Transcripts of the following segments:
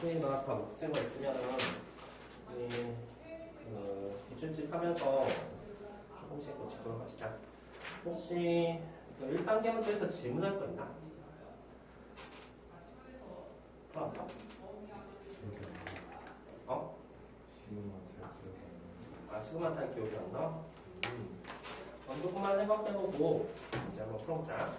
수위나 다 묵진 거 있으면은 기출집 하면서 조금씩 고치도록 합시다. 혹시 1단계 문제에서 질문할 거 있나? 풀었어? 어? 시그마 잘 기억이 안 나? 조금만 생각해보고 이제 한번 풀어보자.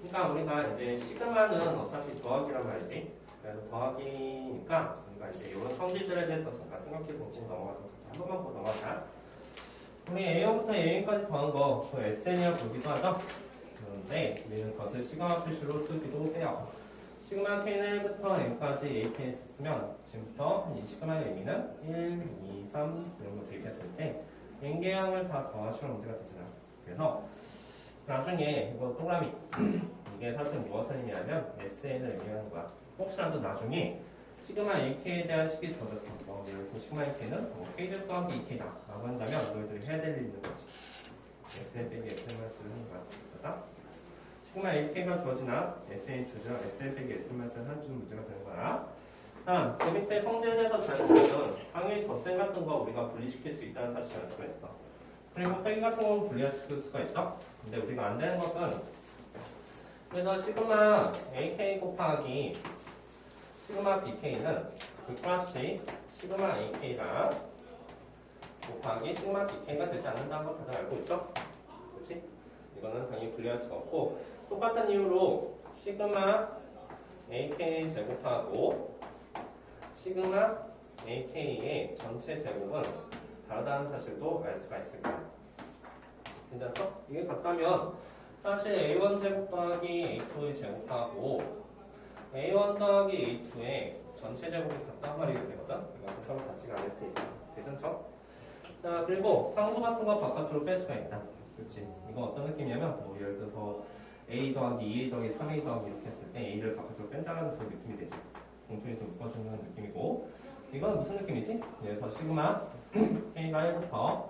그러니까 우리가 이제 시그마는 어차피 더하기란 말이지. 그래서 더하기니까 우리가 이제 이런 성질들에 대해서 잠깐 생각해보고 넘어가서 한 번만 보고 넘어가자. 우리 A1부터 A까지 더한 거 그 SN이라 보기도 하죠. 그런데 우리는 그것을 시그마 표시로 쓰기도 해요. 시그마 K는 1부터 N까지 AK 쓰면 지금부터 이 시그마의 의미는 1, 2, 3 이런 거 대입했을 때 N개항을 다 더하시는 문제가 되잖아. 그래서 나중에 이거 동그라미 이게 사실 무엇을 의미하면 SN을 의미하는 거야. 혹시라도 나중에 시그마 AK에 대한 식이 주어졌어. 그래서 시그마 AK는 K제곱 더하기 EK다 라고 한다면 너희들이 해야 될 일이 있는 거지. SN 빼기 SN만 쓰는 거야. 맞아? 시그마 AK가 주어지나 SN이 주어지나 SN 빼기 SN만 쓰는 한 줄 문제가 되는 거야. 다음, 그 밑에 성질에서 잘 보면 당연히 덧셈 같은 거 우리가 분리시킬 수 있다는 사실을 알 수가 있어. 그리고 빼기 같은 건 분리시킬 수가 있죠. 근데 우리가 안 되는 것은 그래서 시그마 AK 곱하기 시그마 BK는 극값이 시그마 AK가 곱하기 시그마 BK가 되지 않는다는 거 다들 알고 있죠? 그렇지? 이거는 당연히 분리할 수가 없고 똑같은 이유로 시그마 AK 제곱하고 시그마 AK의 전체 제곱은 다르다는 사실도 알 수가 있을 거야. 괜찮죠? 이게 같다면 사실 A1 제곱 더하기 A2의 제곱하고 A1 더하기 A2의 전체 제곱이 같단 말이 되거든? 이거 분석을 같지가 않을 테니까. 괜찮죠? 자, 그리고 상수 같은 거 바깥으로 뺄 수가 있다. 그렇지? 이거 어떤 느낌이냐면 뭐 예를 들어서 A 더하기 2A 더하기 3A 더하기 이렇게 했을 때 A를 바깥으로 뺀다는 그런 느낌이 되지. 공통에서 묶어주는 느낌이고 이건 무슨 느낌이지? 예를 들어서 시그마 K가 1부터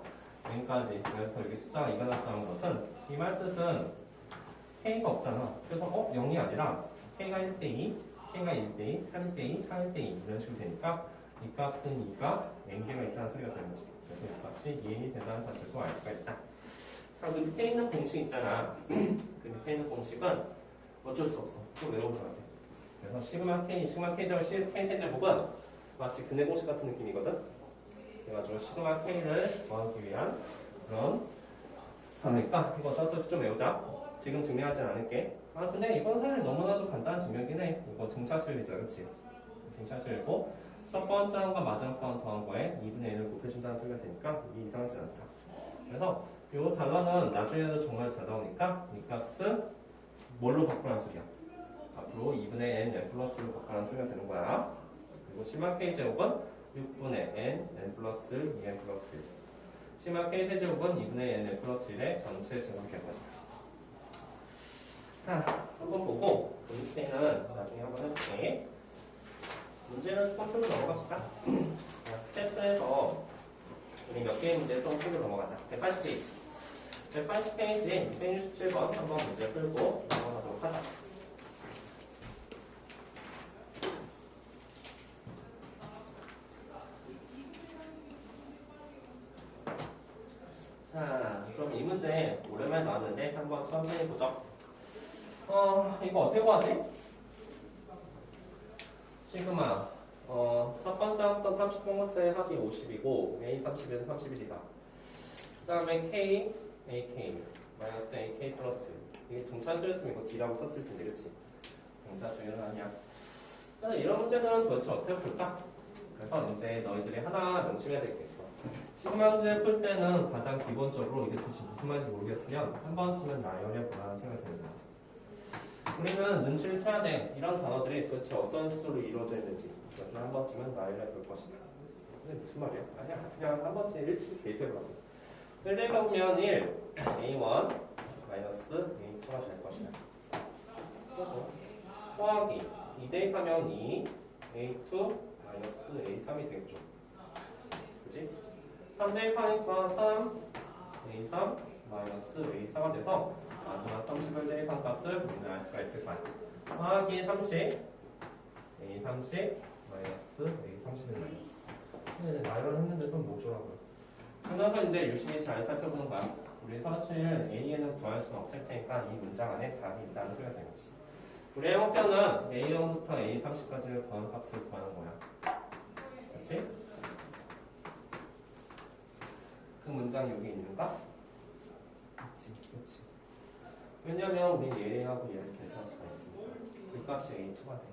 N까지 그래서 여기 숫자가 2가 나타나는 것은 이 말 뜻은 K가 없잖아. 그래서 0이 아니라 K가 1대2, K가 1대2, 3대2, 4대2 이런 식으로 되니까 이 값은 2가 N개가 있다는 소리가 되는 거지. 그래서 이 값이 2N이 된다는 사실도 알 수가 있다. 자, 그 밑에 있는 공식 있잖아. 그 밑에 있는 공식은 어쩔 수 없어. 또 외워줘야 돼. 그래서 시그마 K, 시그마 K제곱, K 세제곱은 마치 근해 공식 같은 느낌이거든. 그래가지고 시그마 K를 구하기 위한 그런 그러니까 이거 어쩔 수 없이 좀 외우자. 지금 증명하진 않을게. 근데 이건 사실 너무나도 간단한 증명이긴 해. 이거 등차수열이죠, 그렇지? 등차수열이고 첫 번째 한과 마지막 번 더한 거에 2분의 1을 곱해준다는 소리가 되니까 이게 이상하지 않다. 그래서 이 단어는 나중에도 정말 잘 나오니까 이 값은 뭘로 바꾸라는 소리야? 앞으로 2분의 n 플러스로 바꾸라는 소리가 되는 거야. 그리고 시그마 K 제곱은 6분의 n 플러스 2n 플러스 1. 시그마 K 세제곱은 2분의 n 플러스 1의 전체 제곱이 될 것이다. 자, 한번 보고 그 밑에는 나중에 한번 해볼게. 문제는 조금 풀고 넘어갑시다. 자, 스텝에서 우리 몇 개의 문제 좀 풀고 넘어가자. 180페이지. 180페이지 667번 한번 문제 풀고 넘어가도록 하자. 자, 그럼 이 문제 오랜만에 나왔는데 한번 천천히 보죠. 이거 어떻게 구하지? 시그마 첫 번째 합던 30번째 합이 50이고 A 30은 31이다. 그 다음에 K, AK 마이너스 AK 플러스 이게 등차수였으면 이거 D라고 썼을 텐데 그치? 등차수는 아니야. 그래서 이런 문제들은 도대체 어떻게 풀까? 그래서 이제 너희들이 하나 명심해야 되겠어. 시그마 문제 풀 때는 가장 기본적으로 이게 도대체 무슨 말인지 모르겠으면 한 번쯤은 나열해보라는 생각이 듭니다. 우리는 눈치를 채야 돼. 이런 단어들이 도대체 어떤 수로 이루어져 있는지 그래서 한 번쯤은 나열해 볼 것이다. 근데 무슨 말이야? 아니야. 그냥 한 번쯤 1치 대입해보라고. 1 대입해보면 1, A1 마이너스 A2가 될 것이다. 더하기 2 대입하면 2, A2 마이너스 A3이 되겠죠. 그치? 3 대입하니까 3, A3 마이너스 A4가 돼서 마지막 30을 대입한 값을 우리는 알 수가 있을 거야. 더하기 30 A30 마이너스 A30을 나열. 나열을 했는데 좀 모조라고요. 그래서 이제 유심히 잘 살펴보는 거야. 우리 사실 A에는 구할 수는 없을 테니까 이 문장 안에 답이 있다는 소리가 되겠지. 우리의 목표는 A0부터 A30까지를 더한 값을 구하는 거야. 그렇지? 그 문장이 여기 있는가? 그렇지. 왜냐면 우리 얘하고 얘를 계산할 수가 있으니까 그 값이 A2가 돼.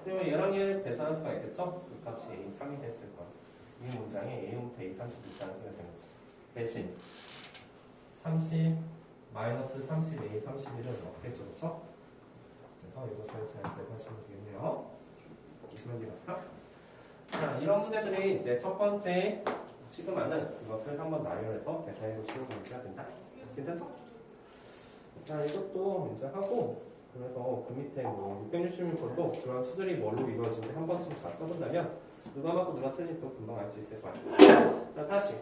그리고 얘랑 얘를 계산할 수가 있겠죠? 그 값이 A3이 됐을 거야. 이 문장에 A0부터 A30 있다는 소리가 되겠지. 대신 30 마이너스 30A 31은 없겠죠, 그렇죠? 그래서 이것을 잘 계산하시면 되겠네요. 이런 게 맞다. 자, 이런 문제들이 이제 첫 번째 시그마는 이것을 한번 나열해서 계산해 보시는 문제가 된다. 괜찮죠? 자, 이것도 이제 하고, 그래서 그 밑에 뭐 666번도 그런 수들이 뭘로 이루어지는지 한 번쯤 잘 써본다면 누가 맞고 누가 틀린지 또 금방 알 수 있을 거야. 자, 다시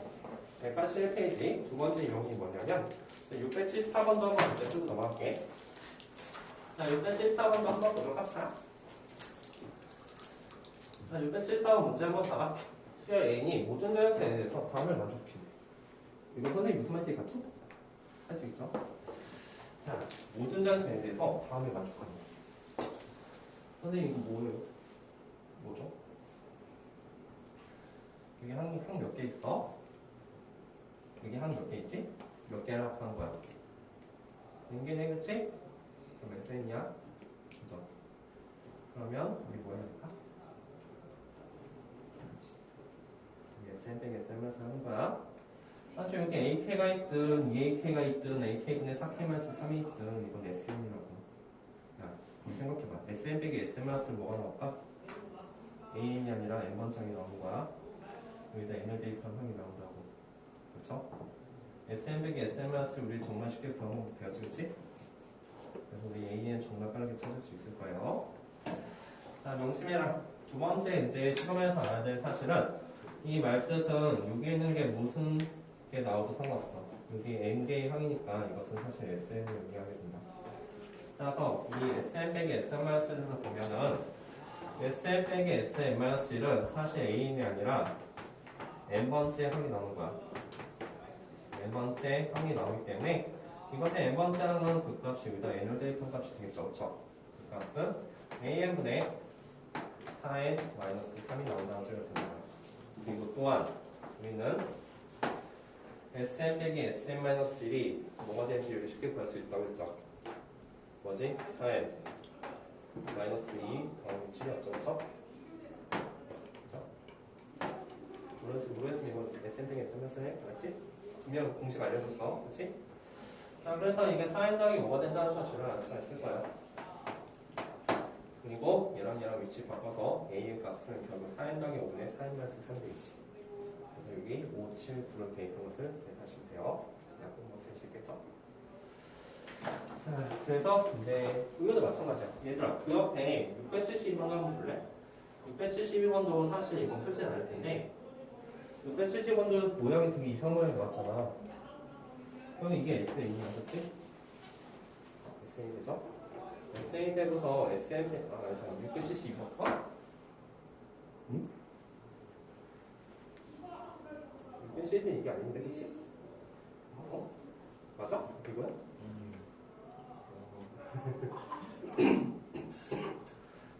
181페이지 두 번째 유형이 뭐냐면 674번도 한번 이제 풀고 넘어갈게. 자, 674번도 한번 보도록 합시다. 자, 674번 문제 한번 봐봐. 수열 A이 모든 자연수 N에 대해서 다음을 만족해. 이거 선생님 무슨 말인지 같이? 할 수 있죠? 자, 모든 자연수 N에 대해서 다음을 만족합니다. 선생님 이거 뭐예요? 뭐죠? 여기 한 몇 개 있어? 여기 한 몇 개 있지? 몇 개를 합한 거야? 0개네, 그치? 그럼 SN이야? 그죠? 그러면 우리 뭐 해야 될까? 그렇지. SN 빼기 SN을 하는 거야. 사실 여기 AK가 있든 EAK가 있든 AK분의 4K-3이 있든 이건 SN이라고. 야, 생각해봐. SN 빼기 SN을 뭐가 나올까? AN이 아니라 N번장이 나오는 거야. 여기다 N을 대입한 항이 나온다고. 그렇죠? SN 빼기 SN을 우리 정말 쉽게 구하는 거 배웠지, 그치? 그래서 우리 AN 정말 빠르게 찾을 수 있을 거예요. 자, 명심해라. 두 번째 이제 시험에서 알아야 될 사실은 이 말뜻은 여기 있는 게 무슨 게 나와도 상관없어. 여기 N개의 항이니까 이것은 사실 SN을 의미하게 된다. 따라서 이 SN 빼기 SN-1을 보면은 SN 빼기 SN-1은 사실 A인이 아니라 N번째 항이 나오는 거야. N번째 항이 나오기 때문에 이것의 N번째 항은 그 값이 여기다 N을 대입한 값이 되겠죠. 그쵸? 그 값은 AN분의 4N 마이너스 3이 나온다는 소리가 됩니다. 그리고 또한 우리는 SN 빼기 SN-1이 뭐가 되는지 우리 쉽게 구할 수 있다고 했죠. 뭐지? 4N 마이너스 2 더하기 7이었죠. 그쵸? 모르겠으면 이거 SN 빼기 SN-1 해? 맞지? 분명 공식 알려줬어. 그치? 자, 그래서 이게 4N 더하기 뭐가 된다는 사실을 알 수가 있을 거야. 그리고 얘랑 위치 바꿔서 A의 값은 결국 4N 더하기 5분의 4N-3 되겠지. 그래서 여기 5, 7, 9를 대입한 것을 계산하시면 돼요. 약분 뭐 될 수 있겠죠? 자, 그래서 이제 이것도 마찬가지야. 얘들아, 그 옆에 672번 한번 볼래? 672번도 사실 이건 풀진 않을 텐데 670번도 모양이 되게 이상한 모양이 나왔잖아. 그럼 이게 SN이야, 그치? SN이 되죠? SN이 되고서 SN, 672번? 응? 672는 이게 아닌데, 그치? 어? 맞아? 이거야?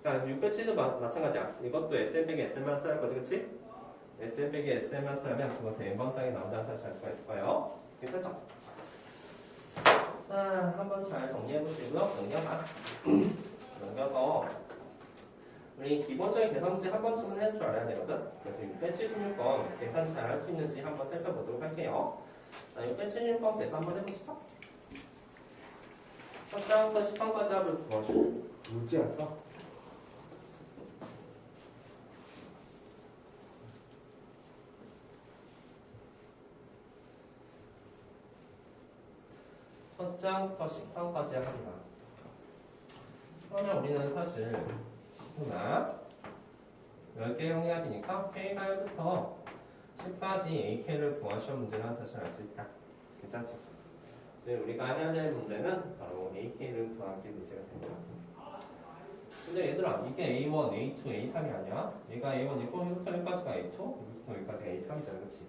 자, 670도 마찬가지야. 이것도 SN 빼기 SN만 써야 할 거지, 그치? SN 빼기 SN만 써야면 그것은 N번장이 나온다는 사실 알 수가 있을 거예요. 괜찮죠? 자, 한번 잘 정리해 보시고요. 넘겨봐. 넘겨서 우리 기본적인 계산 문제 한 번쯤은 할 줄 알아야 되거든. 그래서 676번 계산 잘 할 수 있는지 한번 살펴보도록 할게요. 자, 676번 계산 한번 해보시죠. 첫 장부터 10번까지 합을 도와주고 울지 않다? 첫 장부터 10번까지 합니다. 그러면 우리는 사실 10나 10개 형량이니까 K가 1부터 10까지 AK를 구한 시험 문제는 사실 알 수 있다. 괜찮죠? 이제 우리가 해야 될 문제는 바로 AK를 구하기 문제가 됩니다. 근데 얘들아 이게 A1, A2, A3이 아니야. 얘가 A1이고 여기부터 여기까지가 A2, 여기부터 여기까지가 A3이잖아. 그치?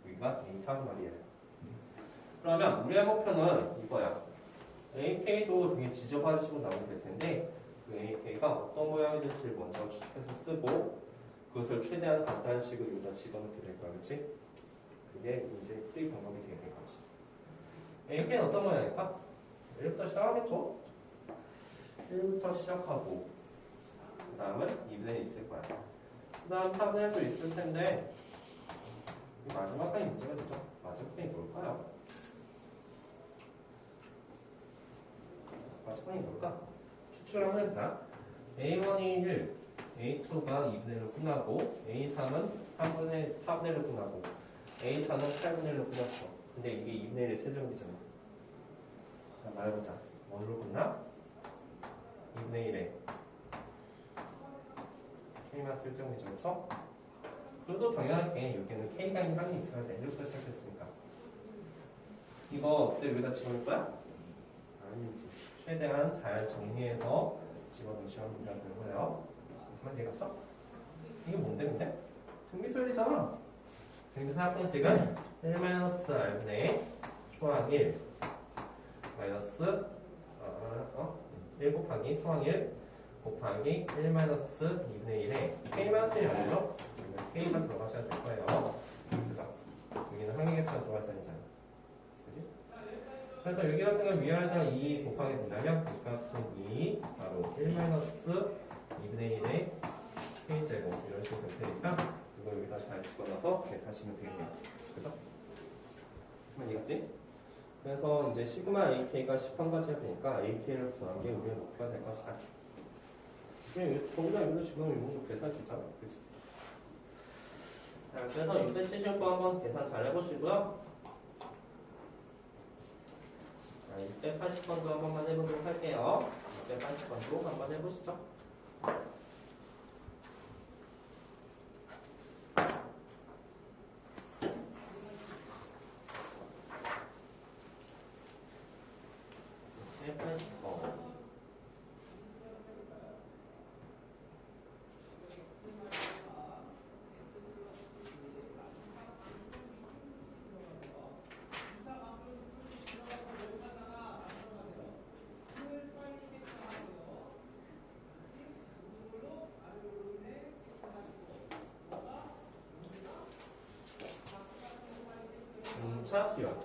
여기가 A3 말이야. 그러면 우리의 목표는 이거야. AK도 되게 지저분식으로 나오게 될 텐데 그 AK가 어떤 모양이 될지 먼저 추측해서 쓰고 그것을 최대한 간단한 식으로 여기다 집어넣게 될 거야. 그치? 그게 이제 풀이 방법이 되는 거지. AK는 어떤 모양일까? 1부터 시작하겠죠? 1부터 시작하고 그 다음은 2분의 있을 거야. 그 다음 4분의도 있을 텐데 이 마지막 판이 문제가 되죠? 마지막 판이 뭘까요? 마지막 판이 뭘까? 추측을 한번 해보자. A1이 1, A2가 2분의 1로 끝나고 A3은 4분의 1로 끝나고 A4는 8분의 1로 끝났어. 근데 이게 2분의 1의 세정비잖아. 자, 말해보자. 뭐로 끝나? 2분의 1에 K만 쓸정비죠. 그렇죠? 그래도 당연하게 여기는 K가 인간이 있어야 돼. 이렇게 시작했으니까. 이거 그때 여기다 집어넣을 거야? 아니지. 최대한 잘 정리해서 집어넣으시면 문제가 되는 거예요. 무슨 말인지 알겠죠? 이게 뭔데 근데? 등비소열이잖아. 등비소 합분식은 1-r분의 초항 1 마이너스 1 곱하기 초항 1 곱하기 1-2분의 1에 K-1이 아니죠? K만 들어가셔야 될 거예요. 그죠? 여기는 항의계수가 들어갈 자리잖아. 그지? 그래서 여기 같은 걸 위에다 2 곱하게 된다면 그 값은 2 바로 1-2분의 1의 K제곱 이런 식으로 될 테니까 이거 여기다 잘 집어넣어서 계산하시면 되겠네요. 그죠? 무슨 이해갔지? 그래서 이제 시그마 AK가 10한가지가 되니까 AK를 구한 게 우리의 목표가 될 것이다. 그냥 저기다 이거 지금 이거 계산할 수 있잖아. 그치? 자, 그래서 이때 치실 거 한번 계산 잘 해보시고요. 자, 680번도 한 번만 해보도록 할게요. 680번도 한번 해보시죠. 차수요.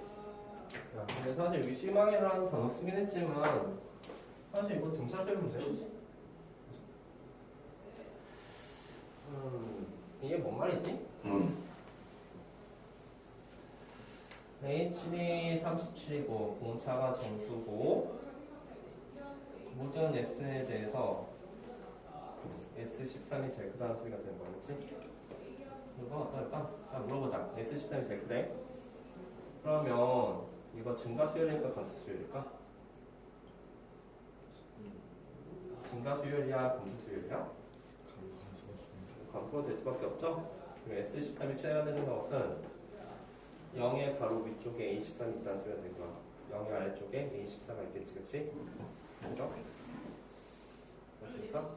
근데 사실 위시망이라는 단어 쓰긴 했지만 사실 이거 등차수열 문제였지. 이게 뭔 말이지? H3 37이고 공차가 점수고 모든 S에 대해서 S13이 제일 크다는 소리가 되는 거겠지? 이거 어떨까? 물어보자. S13이 제일 크대? 그러면 이거 증가수열일까 감소수열일까? 증가수열이야 감소수열이야? 감소가 될 수밖에 없죠? S13이 최대가 되는 것은 0의 바로 위쪽에 A13이 있다는 소리가 될 거야. 0의 아래쪽에 A14가 있겠지, 그치? 그죠? 됐습니까?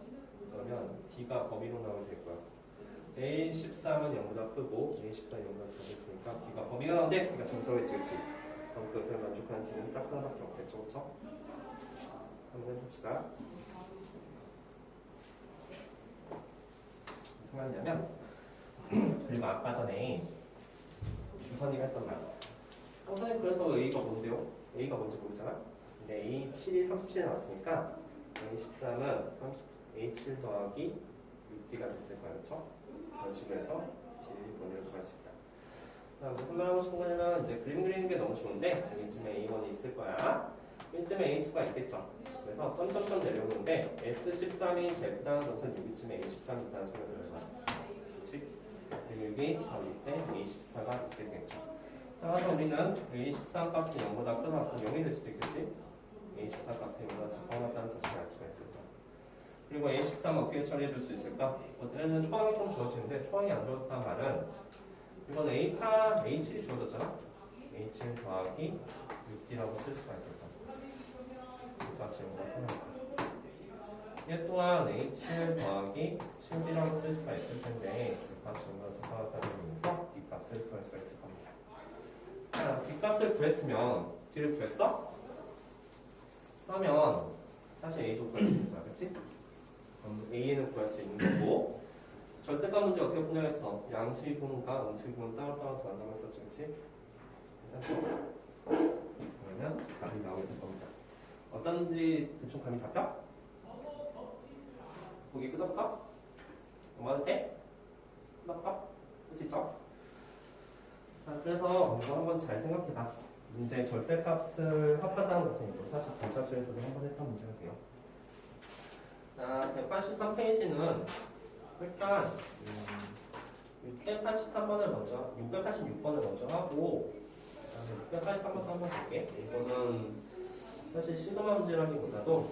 그러면 D가 범위로 나오면 될 거야. A13은 0보다 크고 A14는 0보다 작으니까 D가 범위가 나오는데 D가 점수겠지, 그치? 그럼 그것을 만족하는 D는 딱 하나밖에 없겠죠, 그쵸? 한번 해봅시다. 무슨 말이냐면 그리고 아까 전에 주선이가 했던 말 선생님 그래서 A가 뭔데요? A가 뭔지 모르잖아? 근데 A7이 37에 나왔으니까 A13은 A7 더하기 6D가 됐을 거야, 그쵸? 그런 식으로 해서 D를 번역을 구할 수 있다. 자, 무슨 말 하고 싶은 거냐면 이제 그림 그리는 게 너무 좋은데 여기쯤에 A1이 있을 거야. 이쯤에 A2가 있겠죠. 그래서 점점점 내려오는데 S13이 제일 크다는 것은 여기쯤에 A13이 있다는 소리가 들어요. 그렇지? 그리고 여기 바로 밑에 A14가 있게 되겠죠. 따라서 우리는 A13 값이 0보다 크다. 0이 될 수도 있겠지? A14 값이 0보다 작거나다는 사실을 알 수가 있을 거야. 그리고 A13 어떻게 처리해 줄 수 있을까? 어때는 초항이 좀 주어지는데 초항이 안 주어졌단 말은 이건 A8, A7이 주어졌잖아? A7 더하기 6D라고 쓸 수가 있겠죠. 이 값이 0보다 크다. 얘 또한 H 더하기 7B라고 쓸 수가 있을 텐데 그 값 전부 다 따르면서 D값을 구할 수가 있을 겁니다. 자, D값을 구했으면 D를 구했어? 그러면 사실 A도 구할 수 있는 거야, 그치? 그럼 A는 구할 수 있는 거고 절대값 문제 어떻게 분석했어? 양수이분과 음수이분은 따로따로 구한다고 했었지, 그치? 괜찮죠? 그러면 답이 나오게 될 겁니다. 어떤지 대충 감이 잡혀? 보기 끄덕까? 넘어가도 돼? 끄덕까? 할 수 있죠? 자, 그래서 이거 한번 잘 생각해봐. 문제 절대값을 합한다는 것은 이거 사실 전차수에서도 한번 했던 문제가 돼요. 자, 183페이지는 일단 683번을 먼저, 686번을 먼저 하고 683번 한번 볼게. 이거는 사실 시그마 문제라기보다도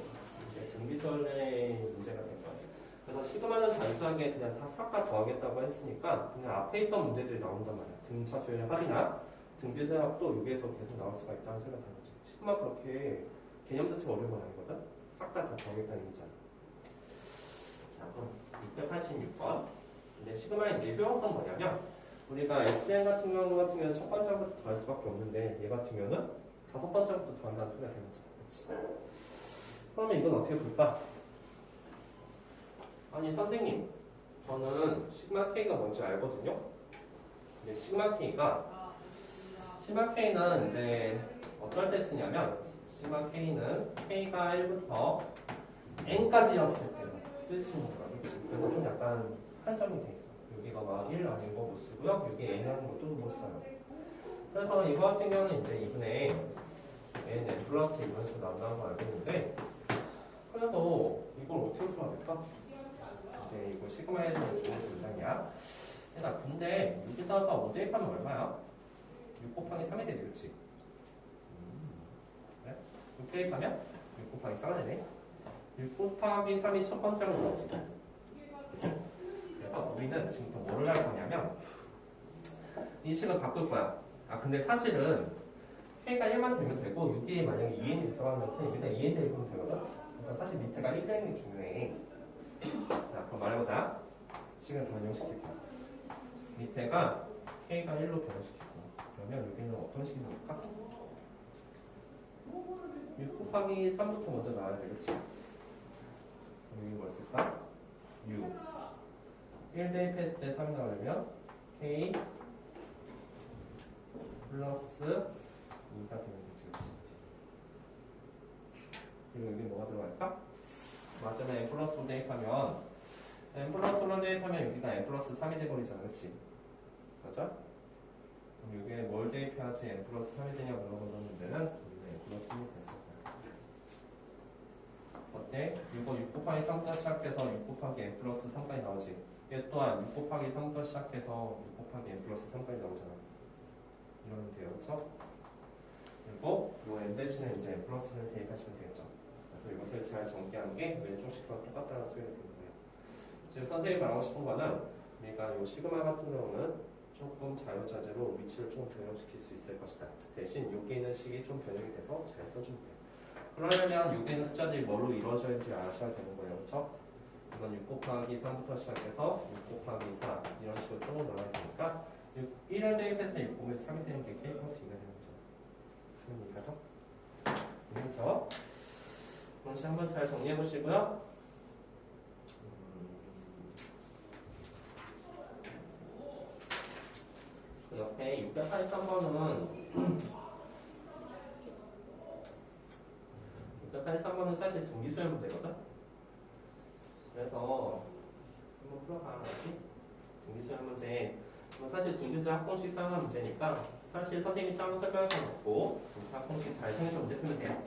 이제 등비설의 문제가 될 거예요. 그래서 시그마는 단순하게 그냥 다 싹 다 더하겠다고 했으니까 그냥 앞에 있던 문제들이 나온단 말이야. 등차수의 합이나 등비설합도 여기에서 계속 나올 수가 있다는 생각이 드는 거지. 시그마 그렇게 개념 자체가 어려운 건 아니거든. 싹 다 더하겠다는 얘기잖아. 자, 그럼 686번. 근데 시그마의 이제 효용성 뭐냐면 우리가 SN 같은 경우는 첫 번째부터 더할 수밖에 없는데 얘 같은 경우는 다섯 번째부터 더한다는 소리가 되는 거지. 그렇지? 그러면 이건 어떻게 볼까? 아니 선생님, 저는 시그마 K가 뭔지 알거든요. 근데 시그마 K는 이제 어떨 때 쓰냐면 시그마 K는 K가 1부터 N까지였을 때 쓸 수 있는 거야. 그래서 좀 약간 한정이 돼 있어. 여기가 막 1 아닌 거 못 쓰고요. 여기 N 하는 것도 못 써요. 그래서 이거 같은 경우는 이제 이분의 N 플러스 이런 식으로 나온다는 거 알겠는데 그래서 이걸 어떻게 풀어야 될까? 이제 이거 시그마에 대한 주요 문장이야. 근데 여기다가 5 대입하면 얼마야? 6 곱하기 3이 되지, 그치? 그래? 6 대입하면 6 곱하기 4가 되네. 6 곱하기 3이 첫 번째로 나오지. 그치? 그래서 우리는 지금부터 뭐를 할 거냐면 이 식을 바꿀 거야. 아, 근데 사실은 K가 1만 되면 되고 여기에 만약에 2n이 있다고 하면 여기다 2n 대입하면 되거든. 그래서 사실 밑에가 1 되는 게 중요해. 자, 그럼 말해보자. 식을 변형시킬 거야. 밑에가 K가 1로 변형시키고 그러면 여기는 어떤 식이 나올까? 6 곱하기 3부터 먼저 나와야 되겠지? 그럼 여기 뭐 쓸까? 6 1 대입했을 때 3이 나오려면 K 플러스 2가 되는 거지, 그치? 그리고 여기 뭐가 들어갈까? 마지막에 n 플러스 5 대입하면 n 플러스 5 대입하면 여기가 n 플러스 3이 돼버리잖아, 그치? 맞아? 그럼 여기에 뭘 대입해야지 n 플러스 3이 되냐 물어보는 데는 여기가 n 플러스 1이 됐을 거야. 어때? 이거 6 곱하기 3부터 시작해서 6 곱하기 n 플러스 3까지 나오지. 얘 또한 6 곱하기 3부터 시작해서 6 곱하기 n 플러스 3까지 나오잖아. 이러면 돼요, 그쵸? 그리고 이 n 대신에 이제 n 플러스를 대입하시면 되겠죠. 그래서 이것을 잘 정리한 게 왼쪽식과 똑같다는 소리가 되는 거예요. 지금 선생님이 말하고 싶은 거는 우리가 이 시그마 같은 경우는 조금 자유자재로 위치를 좀 변형시킬 수 있을 것이다. 대신 여기 있는 식이 좀 변형이 돼서 잘 써주면 돼요. 그러려면 여기 있는 숫자들이 뭘로 이루어져야지 아셔야 되는 거예요. 그렇죠? 이건 6 곱하기 3부터 시작해서 6 곱하기 4 이런 식으로 쭉 나와야 되니까 1을 대입했을 때 6 곱하기 3이 되는 게 K 플러스 2가 되는 거죠. 무슨 얘기가죠? 그렇죠? 그럼 한번 잘 정리해 보시고요. 그 옆에 683번은 683번은 사실 등기수열 문제거든. 그래서 한번 풀어봐. 알지? 등기수열 문제. 사실 등기수열 학공식 사용한 문제니까 사실 선생님이 따로 설명할 건 없고 학공식 잘 생겨서 문제 풀면 돼요.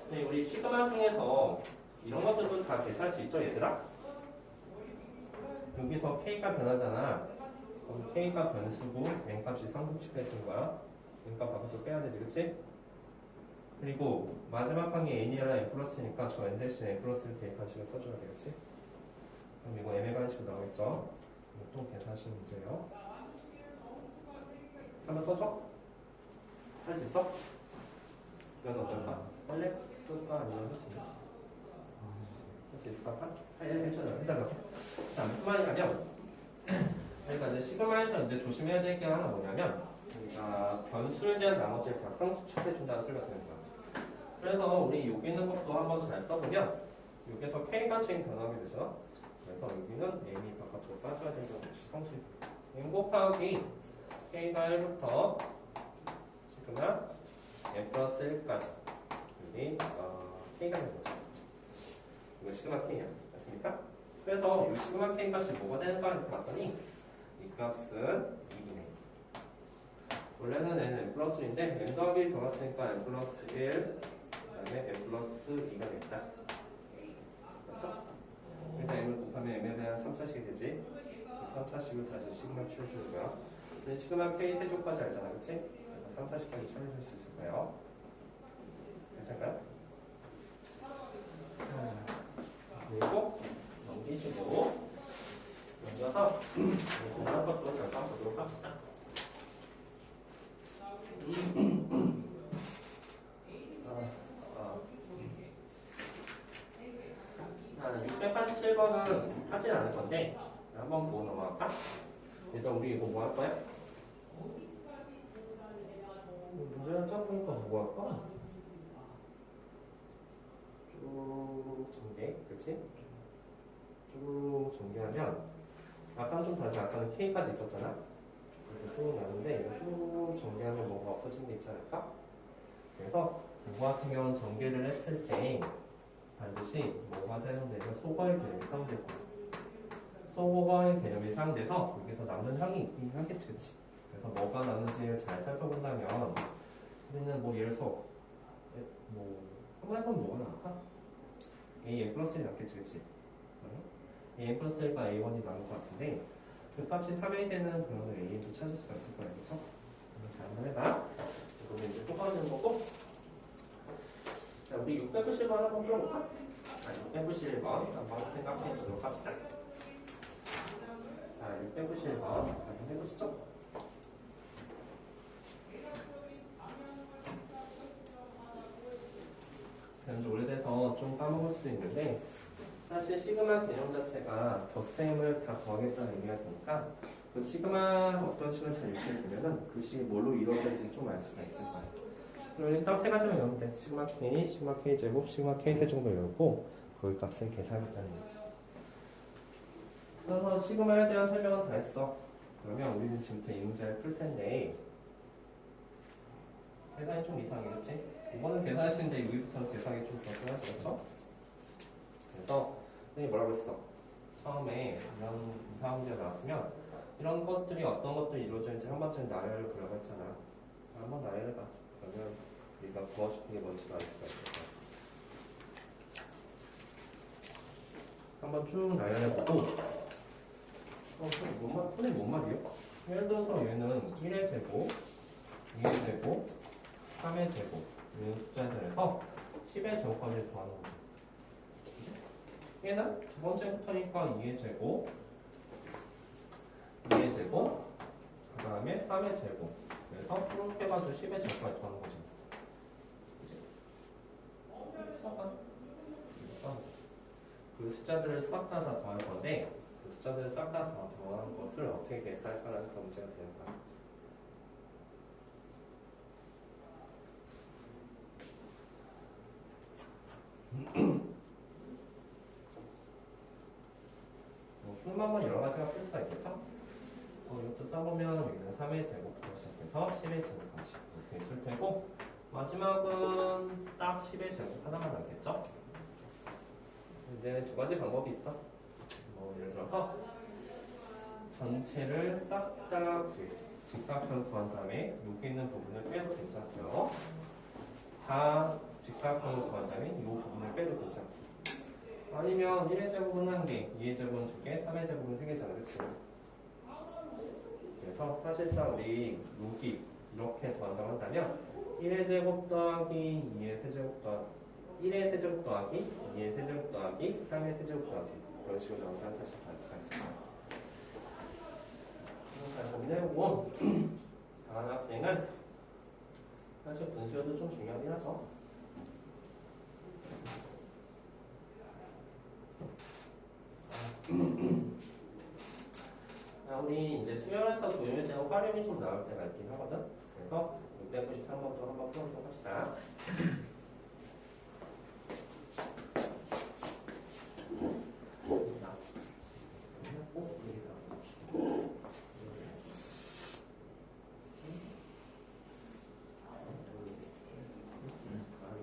근데 우리 시그마 중에서 이런 것들도 다 계산할 수 있죠, 얘들아? 여기서 K가 변하잖아. 그럼 K가 변수고 N값이 상수축해 준 거야. N값 밖에서 빼야 되지, 그치? 그리고 마지막 항이 N이 아니라 N 플러스니까 저 N 대신 N 플러스를 대입한식을 써줘야 되겠지? 그럼 이거 M의 관식으로 나오겠죠? 이것도 계산하시는 문제예요. 한번 써줘? 할 수 있어? 이건 어떨까? 할래? 쓸까? 아니면 할수 있나? 수 있을까? 해달라고. 자, 무슨 말이냐면, 그러니까 이제 시그마에서 이제 조심해야 될 게 하나 뭐냐면, 변수를 제한 나머지를 다 상수축해준다는 소리가 되는 거야. 그래서 우리 여기 있는 것도 한번 잘 써보면, 여기서 K가 지금 변하게 되죠. 그래서 여기는 M이 바깥으로 빠져야 된다는 것이 상수. M 곱하기 K가 1부터 시그마 M 플러스 1까지. 여기 K가 되는 거죠. 이거 시그마 K야. 맞습니까? 그래서 이 시그마 K 값이 뭐가 되는가 이렇게 봤더니 이 값은 2이네. 원래는 N 플러스 1인데 N 더하기 1 더했으니까 N 플러스 1 그다음에 N 플러스 2가 됐다. 맞죠? 그러니까 M을 곱하면 M에 대한 3차식이 되지. 3차식을 다시 시그마 추려주는 거야. 근데 시그마 K 세조까지 알잖아. 그치? 3차식까지 추려줄 수 있을 거예요. 괜찮을까요? 그리고 넘기시고 넘겨서 다른 것도 잠깐 보도록 합시다. 자, 687번은 하진 않을 건데 한번 보고 넘어갈까? 일단 우리 이거 뭐 할 거야? 문제를 짜보니까 뭐 할까? 쭉 전개, 그치? 쭉 전개하면 아까는 좀 다르지. 아까는 K까지 있었잖아. 그래서 쭉 나는데 쭉 전개하면 뭔가 없어진 게 있지 않을까? 그래서 이거 같은 경우는 전개를 했을 때 반드시 뭐가 사용되면 소거의 개념이 사용되고 소거의 개념이 사용돼서 여기서 남는 항이 있긴 하겠지. 그치? 그래서 뭐가 나는지를 잘 살펴본다면 우리는 뭐 예를 들어서 한번 해보면 뭐가 나올까? A 플러스 1이 낫겠지, 그치? A 플러스 1과 A1이 나올 것 같은데 그 값이 3이 되는 그런 A도 찾을 수가 있을 거야, 그쵸? 잘 한번 해봐. 이거는 이제 똑같은 거고. 자, 우리 690번 한번 풀어볼까? 691번 한번 생각해 보도록 합시다. 자, 691번 한번 해보시죠. 이제 오래돼서 좀 까먹을 수 있는데 사실 시그마 개념 자체가 덧셈을 다 더하겠다는 의미가 되니까 그 시그마 어떤 식을 잘 읽으려면 그 식이 뭘로 이루어질지 좀 알 수가 있을 거예요. 그럼 일단 세 가지만 외우면 돼. 시그마 K, 시그마 K 제곱, 시그마 K 세정도 외우고 거기 값을 계산하겠다는 거지. 그래서 시그마에 대한 설명은 다 했어. 그러면 우리는 지금부터 이 문제를 풀 텐데 계산이 좀 이상해, 그렇지? 이거는 계산할 수 있는데 여기부터는 계산이 좀 더 생각했죠? 그래서 선생님이 뭐라고 했어? 처음에 이런 이상한 문제가 나왔으면 이런 것들이 어떤 것들이 이루어지는지 한 번쯤 나열을 보려고 했잖아. 한번 나열해봐. 그러면 우리가 구하고 싶은 게 뭔지도 알 수가 있을 거야. 한번 쭉 나열해보고 선생님 뭔 말이에요? 예를 들어서 얘는 1의 제곱, 2의 제곱, 3의 제곱 이 숫자들에서 10의 제곱까지 더하는 거죠. 얘는 두 번째부터니까 2의 제곱, 2의 제곱, 그 다음에 3의 제곱. 그래서 이렇게 해가지고 10의 제곱까지 더하는 거죠. 그치? 그 숫자들을 싹 다 더할 건데 그 숫자들을 싹 다 더하는 것을 어떻게 계산할까라는 그런 문제가 되는 거야. 푸는 방법은 여러 가지가 풀 수가 있겠죠? 이것도 써보면 여기는 3의 제곱부터 시작해서 10의 제곱까지 이렇게 있을 테고 마지막은 딱 10의 제곱 하나만 남겠죠? 이제 두 가지 방법이 있어. 예를 들어서 전체를 싹 다 구해. 직사각형 구한 다음에 여기 있는 부분을 빼도 괜찮고요. 다 직사각형을 구한 다음에 이 부분을 빼도 괜찮고. 아니면 1의 제곱은 1개, 2의 제곱은 2개, 3의 제곱은 3개잖아, 그치? 그래서 사실상 우리 여기 이렇게 더한다고 한다면 1의 제곱 더하기 2의 세제곱 더하기 1의 세제곱 더하기 2의 세제곱 더하기 3의 세제곱 더하기 이런 식으로 나온다는 사실 알 수가 있습니다. 잘 고민해보고 다음 학생은 사실 분수여도 좀 중요하긴 하죠. 우리 이제 수열에서 도형의 제곱 활용이 좀 나올 때가 있긴 하거든. 그래서 693번도 한번 풀어보도록 합시다.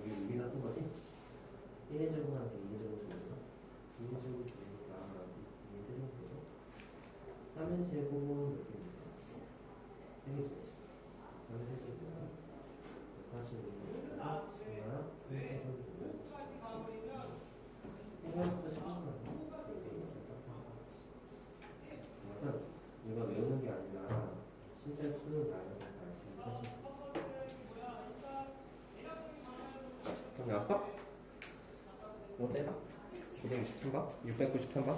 이게 우리가 쓴 거지? 1의 제곱하고 2의 제곱 중에서 2의 제곱 중에서 2의 제곱 되죠? 3의 제곱은 몇 개입니까? 3개 중이지. 3의 세제곱은 45는 정말 3의 제곱은 생각보다 쉽지 않아요. 그래서 이거 외우는 게 아니라 실제 수능 나이를 알수 있는 사실. 그럼 나왔어? 이거 떼봐. 263번? 693번?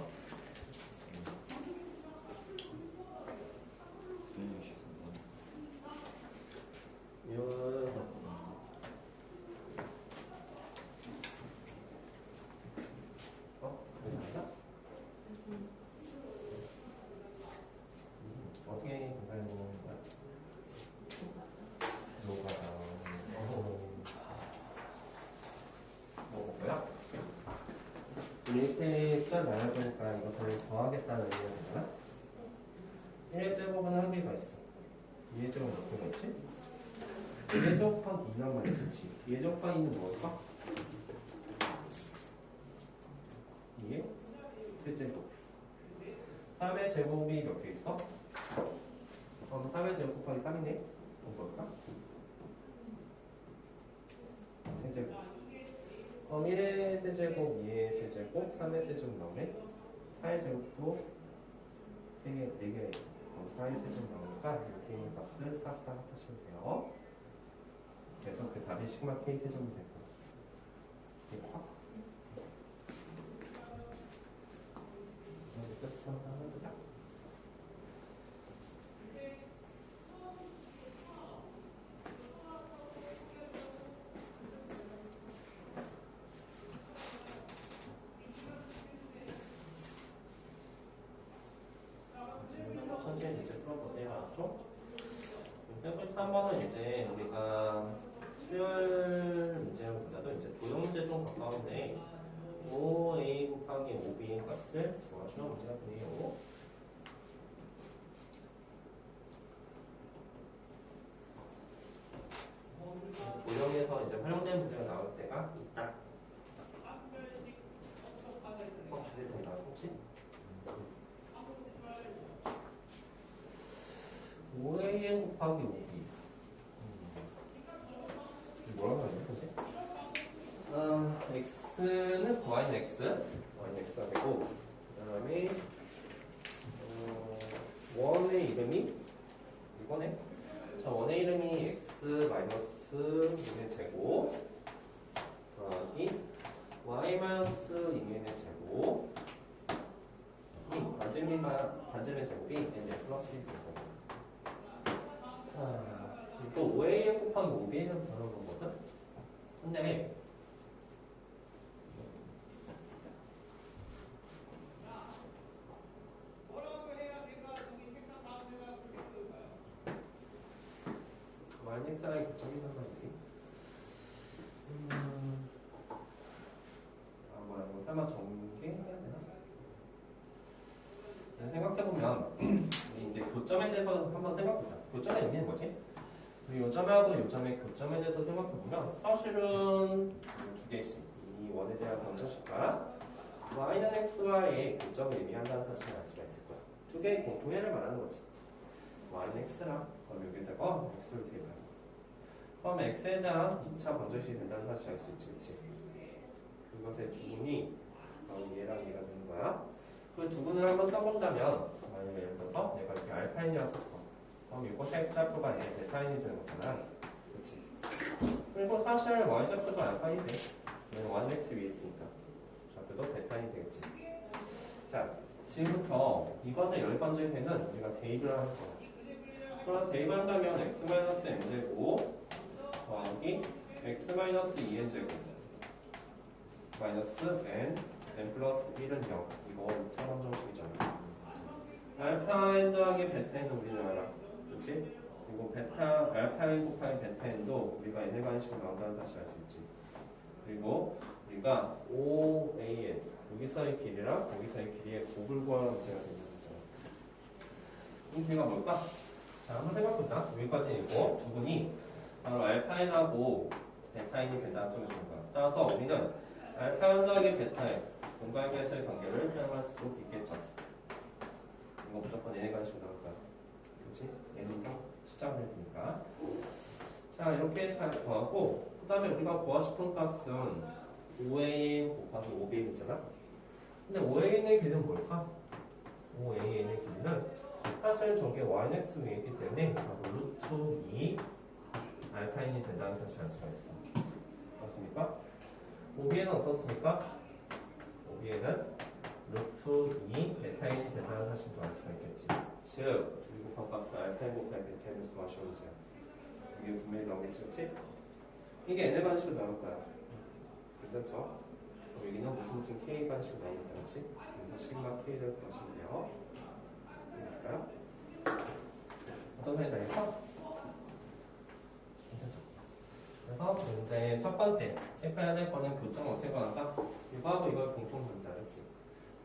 이거 그게 아니야? 어떻게 계산해 보는 거야? 뭐가 뭐야? 이렇게 숫자 나눠주니까 이것을 더하겠다는 의미가 되잖아? 1의 제곱은 한 개가 있어. 2의 제곱은 몇 개가 있지? 2의 제곱한 2란 말이야, 그렇지? 2의 제곱한 2는 뭘까? 2의 세제곱. 3의 제곱이 몇 개 있어? 그럼 3의 제곱 곱하기 3이네? 그럼 뭘까? 세제곱. 그럼 1의 세제곱, 2의 세제곱, 3의 세제곱 나오네? 4의 제곱도 3개, 4개가 있어. 그럼 4의 세제곱 나오니까 이렇게 값을 싹 다 합하시면 돼요. 그래서 그 답이 시그마 K 세제곱이 될 거야. 됐어? 천천히 이제 풀어보세요. 알았죠? 193번은 이제 우리가 수열 문제보다도 이제 도형 문제 좀 가까운데 5a 곱하기 5b의 값을 구하시는 문제가 되네요. 도형에서 이제 활용된 문제가 나올 때가 있다. 주제 더 나왔어 혹시? 5a 곱하기 5b 뭐라고 하냐 사실? x는 y는 x, y는 x가 되고 그 다음에 원의 이름이 이거네. 자, 원의 이름이 x 마이너스 2의 제곱 더하기 y 마이너스 2의 제곱 이 반지름의 제곱이 이제 플러스 1이 되고 또 5a 곱하기 5b에 좀 들어간 거거든? 근데 만약 사람이 고점이란 말이지. 뭐야, 이거 설마 전개해야 되나? 생각해보면 우리 이제 교점에 대해서 한번 생각해보자. 교점의 의미는 뭐지? 우리 요점하고 요점의 교점에 대해서 생각해보면 사실은 두 개씩 이 원에 대한 방정식과 y는 x와의 교점을 의미한다는 사실을 알 수가 있을 거야. 두 개의 공통해를 말하는 거지. y는 x랑 그럼 여기다가 x를 대입하는 그럼 x에 대한 2차 방정식이 된다는 사실을 알 수 있지, 그치? 그것의 두분이 얘랑 얘가 되는 거야. 그 두분을 한번 써본다면, 만약에 예를 들어서 내가 이렇게 알파인이라고 썼어. 그럼 이것이 x좌표가 얘 베타인이 되는 거잖아. 그치? 그리고 사실 y좌표도 알파인이 돼. 얘는 1x 위에 있으니까. 좌표도 베타인이 되겠지. 자, 지금부터 이것의 열번째 는 우리가 대입을 할 거야. 그럼 대입한다면 x-n제곱 더하기 x-2n제곱 마이너스 n n 플러스 1은 0. 이거 2차원 정식이잖아. 알파n 더하기 베타n은 우리는 알아. 그렇지? 그리고 알파n 곱하기 베타n도 우리가 n의 관식으로 나온다는 사실 알 수 있지. 그리고 우리가 OAN 여기서의 길이랑 여기서의 길이의 곱을 구하는 문제가 되는 거잖아. 이 길이가 뭘까? 자, 한번 해봐보자. 여기까지이고 두 분이 바로 알파n하고 베타n이 된다는 소리를 준 거야. 따라서 우리는 알파n 더하기 베타n 분갈개수의 관계를 사용할 수도 있겠죠. 이거 무조건 n의 관식으로 나올 거야. 그렇지? n 이상 숫자가 될 테니까. 자, 이렇게 잘 구하고 그 다음에 우리가 구하고 싶은 값은 5an 곱하기 5bn 있잖아. 근데 5an의 길이는 뭘까? 5an의 길이는 사실 저게 yx 위에 있기 때문에 바로 루트 2 알파인이 된다는 사실을 알 수가 있어. 맞습니까? 5bn은 어떻습니까? 5bn은 루트 2 베타인이 된다는 사실도 알 수가 있겠지. 즉, 그리고 값은 알파인 곱하기 베타인을 구하시면 문제야. 이게 분명히 나오겠지, 그렇지? 이게 n의 반식으로 나올 거야. 괜찮죠? 여기는 무슨 k 반식으로 나오겠다, 그렇지? 그래서 시그마 k를 구하시면 돼요. 됐을까요? 어떤 소리 나겠어? 괜찮죠? 그래서 문제 첫 번째 체크해야 될 거는 교점 어떻게 구한다? 이거하고 이걸 공통 분자, 그렇지?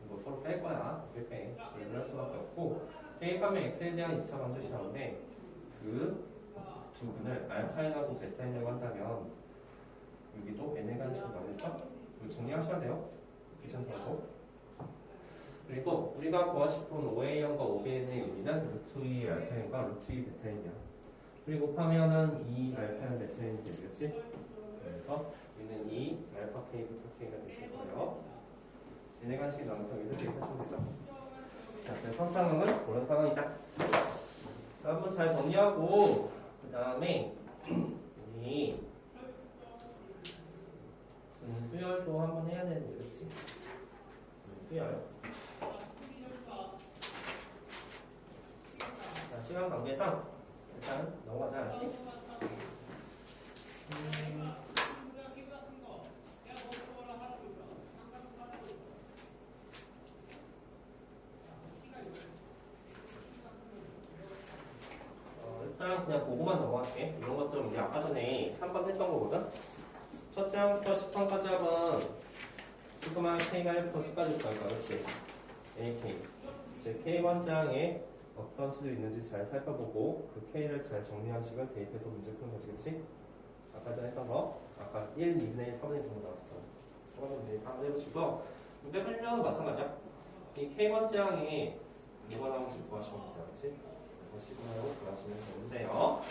이거 서로 뺄 거야. 이렇게 빼. 이럴 수밖에 없고 대입하면 x에 대한 2차 방정식 나오는데 그 두 분을 알파인하고 베타인이라고 한다면 여기도 n의 관식으로 나오겠죠? 이거 정리하셔야 돼요. 귀찮다고. 그리고 우리가 구하고 싶은 5A형과 5B의 의미는 루트 2 알파인과 루트 2 베타인이야. 그리고 곱하면은 2 알파인 베타인이 되겠지? 그래서 여기는 2 알파 K, 베타 K가 됐을 거예요. n의 관식이 나오니까 여기서 대입하시면 되죠? 자, 그래서 상황은 그런 상황이다. 자, 한번 잘 정리하고 그 다음에 우리 수열도 한번 해야 되는데, 그렇지? 수열. 자, 시간 관계상 일단 넘어가자, 알았지? 일단 그냥 보고만 넘어갈게. 이런 것들 우리 아까 전에 한 번 했던 거거든? 첫째 항부터 10번까지 하면 시그마 K가 1부터 10까지 있다니까, 그렇지? AK. 즉, K 번째 항에 어떤 수도 있는지 잘 살펴보고 그 K를 잘 정리한 식을 대입해서 문제 푸는 거지, 그치? 아까 전에 했던 거, 아까 1, 2분의 1, 4분의 1 정도 나왔었잖아. 저거 문제 한번 해보시고 문제 풀면 마찬가지야. 이 K번째 항에 뭐가 나오는지 구하시면 문제야, 그치? 시그마로 구하시면 되는 문제예요.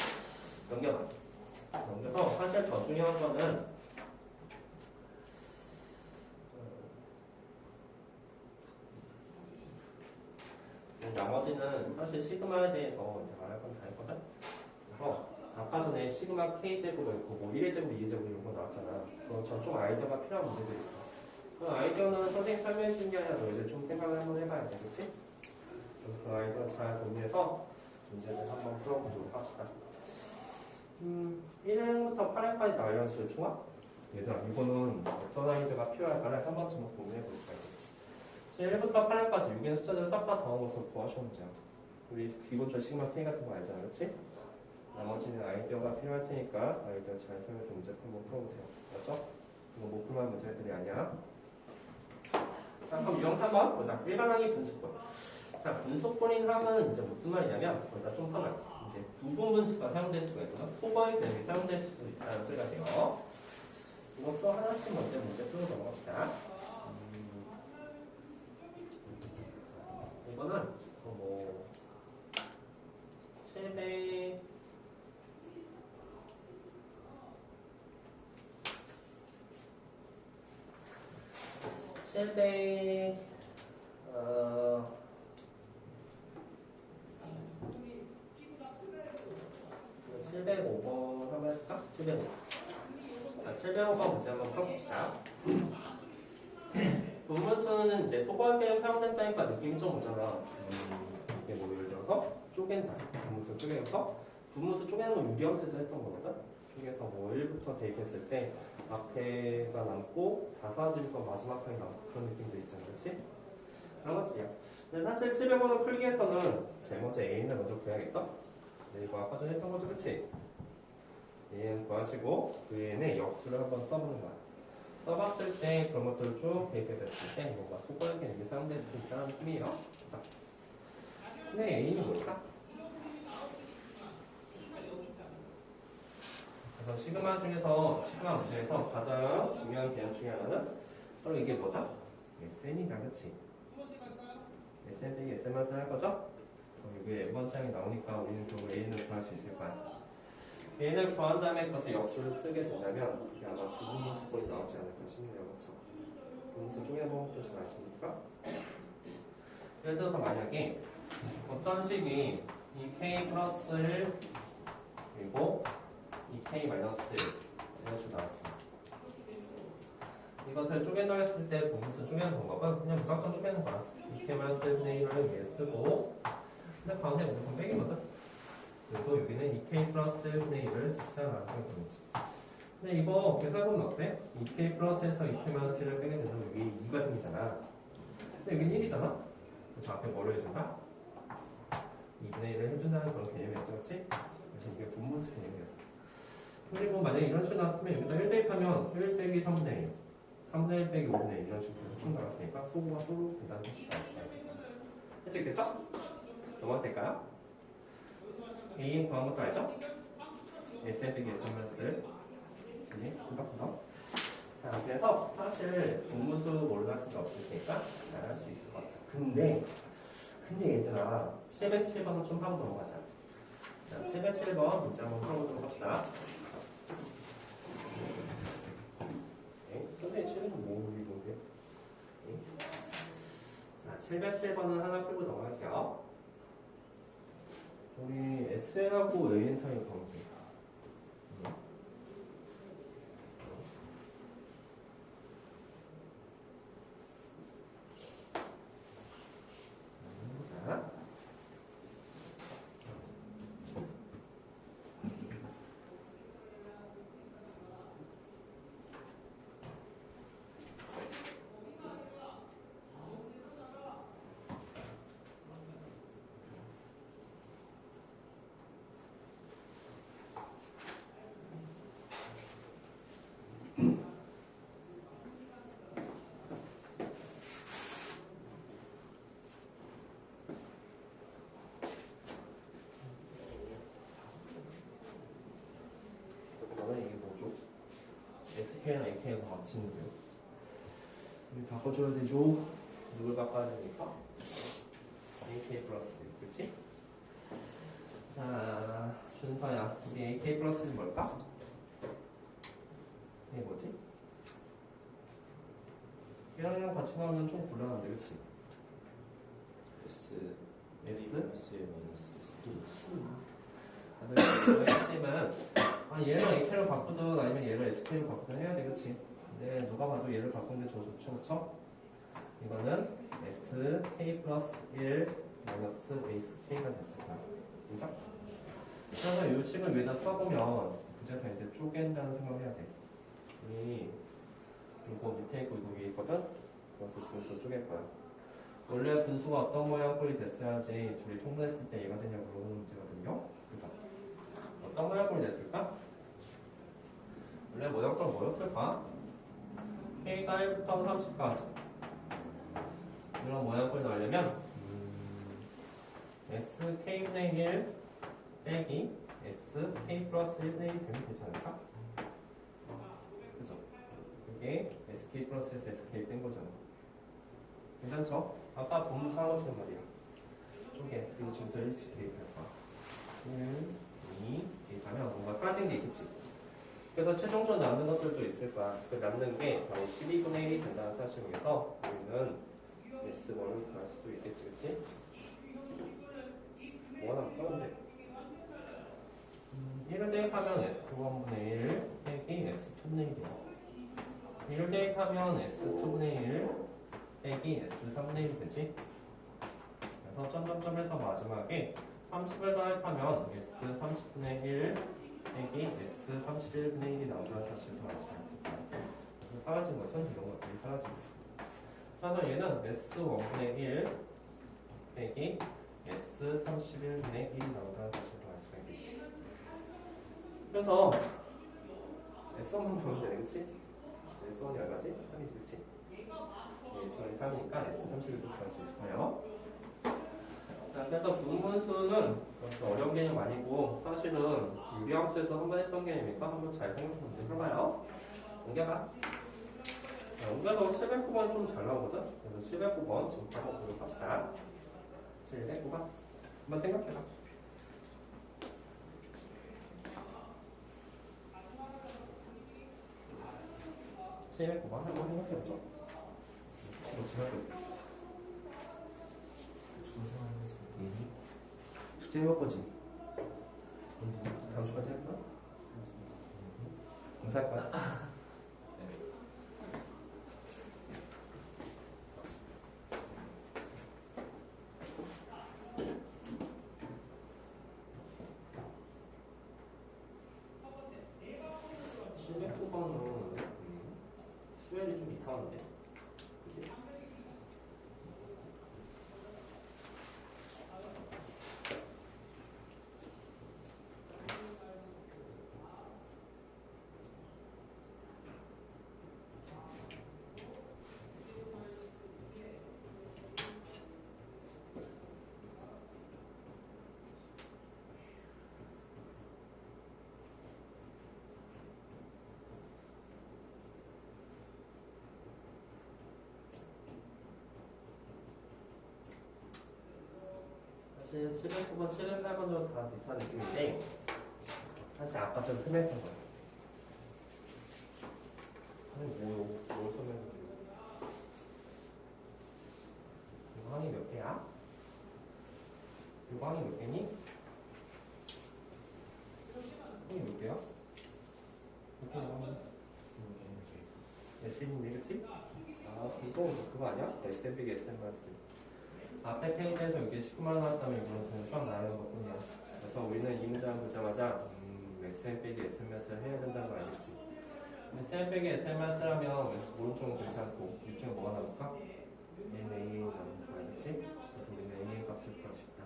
넘겨서 사실 더 중요한 거는 나머지는 사실 시그마에 대해서 이제 말할 건 다 했거든? 그래서 아까 전에 시그마 K제곱 있고 뭐 1의 제곱, 2의 제곱 이런 거 나왔잖아. 그럼 좀 아이디어가 필요한 문제들이 있어. 그 아이디어는 선생님 설명해 주는 게 아니라 너희들 좀 생각을 한번 해봐야 돼, 그치? 그 아이디어 잘 정리해서 문제를 한번 풀어보도록 합시다. 1회부터 8회까지 알려줄 총합? 얘들아, 이거는 어떤 아이디어가 필요할까를 한 번쯤 고민해 볼 수가 있겠지. 1부터 8회까지 6개의 숫자들을 싹 다 더한 것을 구하시면 문제야. 우리 기본적으로 시그마 K 같은 거 알잖아, 그렇지? 나머지는 아이디어가 필요할 테니까 아이디어 잘 사용해서 문제 한번 풀어보세요. 맞죠? 이거 못 풀만 문제들이 아니야. 자, 그럼 유형 3번 보자. 일반항의 분수권. 자, 분수권인 항은 이제 무슨 말이냐면 거기다 좀 써놔. 이제 부분분수가 사용될 수가 있거나 소거의 개념이 사용될 수도 있다는 소리가 돼요. 이것도 하나씩 먼저 문제 풀어 넘어갑시다. 이거는 뭐 최대 705번 한번 해볼까? 705. 자, 705번 문제 한번 풀어봅시다. 부분수는 이제 소거할때 사용된다니까 느낌이 좀 오잖아. 이게 뭐 예를 들어서 쪼갠다. 부분수 쪼개서 부분수 쪼개는 건 유리함수에서 했던 거거든. 중에서 뭐 1부터 대입했을 때 앞에가 남고 다 사라지면서 마지막 항이 남고 그런 느낌도 있잖아. 그렇지? 그런 것들이야. 근데 사실 700번호 풀기에서는 제일 먼저 A는 먼저 구해야겠죠? 네, 이거 아까 전에 했던 거죠. 그치? A는 구하시고 그 A는 역수를 한번 써보는 거야. 써봤을 때 그런 것들을 쭉 대입했을 때 뭔가 속도하게 이렇게 사용될 수 있다는 느낌이에요. 자. 근데 A는 뭘까? 그래서 시그마 중에서 시그마 문제에서 가장 중요한 개념 중에 하나는 바로 이게 뭐다? SN이다. 그치? SN 빼기 SN만 쓸 거죠? 여기 N번 창이 나오니까 우리는 결국 A는 구할 수 있을 거야. A를 구한 다음에 그것을 역수를 쓰게 된다면 이게 아마 부분수꼴이 나오지 않을까 싶네요. 그렇죠? 부분수 쪼개는 또 잘 아십니까? 예를 들어서 만약에 어떤 식이 2k 플러스 1 그리고 2k 마이너스 1 이런 식으로 나왔어. 이것을 쪼개놨을 때 부분수 쪼개는 방법은 그냥 무작정 쪼개는 거야. 2k 마이너스 1분의 1을 위에 쓰고 근데 가운데 무조건 빼기거든? 그리고 여기는 2k 플러스 1분의 1을 숫자로 나눠주는지. 근데 이거 계산해보면 어때? 2k 플러스에서 2k 마이너스 1을 빼게 되면 여기 2가 생기잖아. 근데 여기는 1이잖아? 그래서 앞에 뭐를 해준다? 2분의 1을 해준다는 그런 개념이었죠. 그렇지? 그래서 이게 분분수 개념이었어. 그리고 만약에 이런 식으로 나왔으면 여기다 1 대입하면 1 빼기 3분의 1 3분의 1 빼기 5분의 1 이런 식으로 충돌할 테니까 소구가 소로 된다는 뜻이다. 할 수 있겠죠? 넘어가도 될까요? A인 구한 것도 알죠? SN 빼기 SN만 쓸 흠덕흠덕. 자, 그래서 사실 분무수 몰라할 수가 없을 테니까 잘 할 수 있을 것 같아. 근데 얘들아 707번은 좀 하고 넘어가자. 자, 707번 문제 한번 풀어보도록 합시다. 근데 700은 뭐 우리던데? 자, 707번은 하나 풀고 넘어갈게요. 우리 SN하고 AN 사이 관계. 자. 이게 뭐죠? SK랑 AK가 합치는데요. 우리 바꿔줘야 되죠? 누굴 바꿔야 되니까? AK 플러스, 그치? 자, 준서야, 우리 AK 플러스는 뭘까? 이게 뭐지? 얘랑 같이 나오면 좀 곤란한데, 그치? S S? 마이너스 다들 핵심은 얘를 AK로 바꾸든 아니면 얘를 SK로 바꾸든 해야 돼, 그치? 근데 누가 봐도 얘를 바꾸는 게 좋죠, 그쵸? 이거는 SK 플러스 1 마이너스 ASK가 됐을 거야. 인정? 그래서 이 식을 위에다 써보면 그제서 이제 쪼갠다는 생각을 해야 돼. 이거 밑에 있고 이거 위에 있거든? 그래서 분수 쪼갤 거야. 원래 분수가 어떤 모양 꼴이 됐어야지 둘이 통분했을 때 얘가 되냐 물어보는 문제거든요. 그죠? 어떤 모양 꼴이 됐을까? 원래 모양 꼴 뭐였을까? K가 1부터 30까지 이런 모양 꼴이 나오려면 SK분의 1 빼기 SK 플러스 1분의 1이 되면 되지 않을까? 그죠? 이게 SK 플러스에서 SK 뺀 거잖아. 괜찮죠? 아까 분무사한 것처럼 말이야. 쪼개. 그리고 지금부터 일찍 대입할 거야. 1, 2 대입하면 뭔가 빠진 게 있겠지. 그래서 최종적으로 남는 것들도 있을 거야. 그 남는 게 바로 12분의 1이 된다는 사실을 위해서 우리는 S1을 구할 수도 있겠지, 그치? 뭐가 남을까, 근데? 1을 대입하면 S1분의 1 빼기 S2분의 1이야. 1을 대입하면 S2분의 1 빼기 S3분의 1이 되지? 그래서 점점점에서 마지막에 30을 더입하면 S30분의 1 빼기 S 31분의 1이 나오면 사실 더 알수 있을까요? 사라진 것은 이런 것들이 사라진 거예요. 그래서 얘는 S1분의 1 빼기 S 31분의 1이 나오면 사실 더 알 수가 있겠지. 그래서 S1만 보면 되네, 그치? S1이 얼마지? 3이지, 그치? S1이 3이니까 S31도 구할 수 있을 거예요. 자, 그래서 분문수는 그렇게 어려운 개념 아니고 사실은 유리함수에서 한번 했던 개념이니까 한번 잘 생각해 문제 해봐요. 옮겨봐. 자, 옮겨서 709번이 좀 잘 나오거든? 그래서 709번 지금 한번 보도록 합시다. 709번 한번 생각해봐. 709번 한번 생각해보죠. 뭐 지나고 있어. 조사하고 있습니다. 숙제 해볼 거지? 다음 주까지 할 거야? 공사할 거야? 수열이 좀 이상한데? 그치? 사실 709번, 708번도 다 비슷한 느낌인데 사실 아까 좀 설명했던 거예요. 아니 뭘 설명해? 이거 항이 몇 개야? 이거 항이 몇 개니? 항이 몇 개야? 몇 개야 항이? SN인데 그치? 아 이거 그거 아니야? SN 빼기 SN 마이너스 앞에 페이지에서 이게 19만 원 나왔다면 이거는 그냥 쫙 나오는 것뿐이야. 그래서 우리는 이 문장을 보자마자 SN 빼기 SN 마이너스를 해야 된다는 거 알겠지? SN 빼기 SN 마이너스라면 오른쪽은 괜찮고 위쪽은 뭐가 나올까? NA 나오는 거 알겠지? 그래서 우리는 NA 값을 구할 수 있다.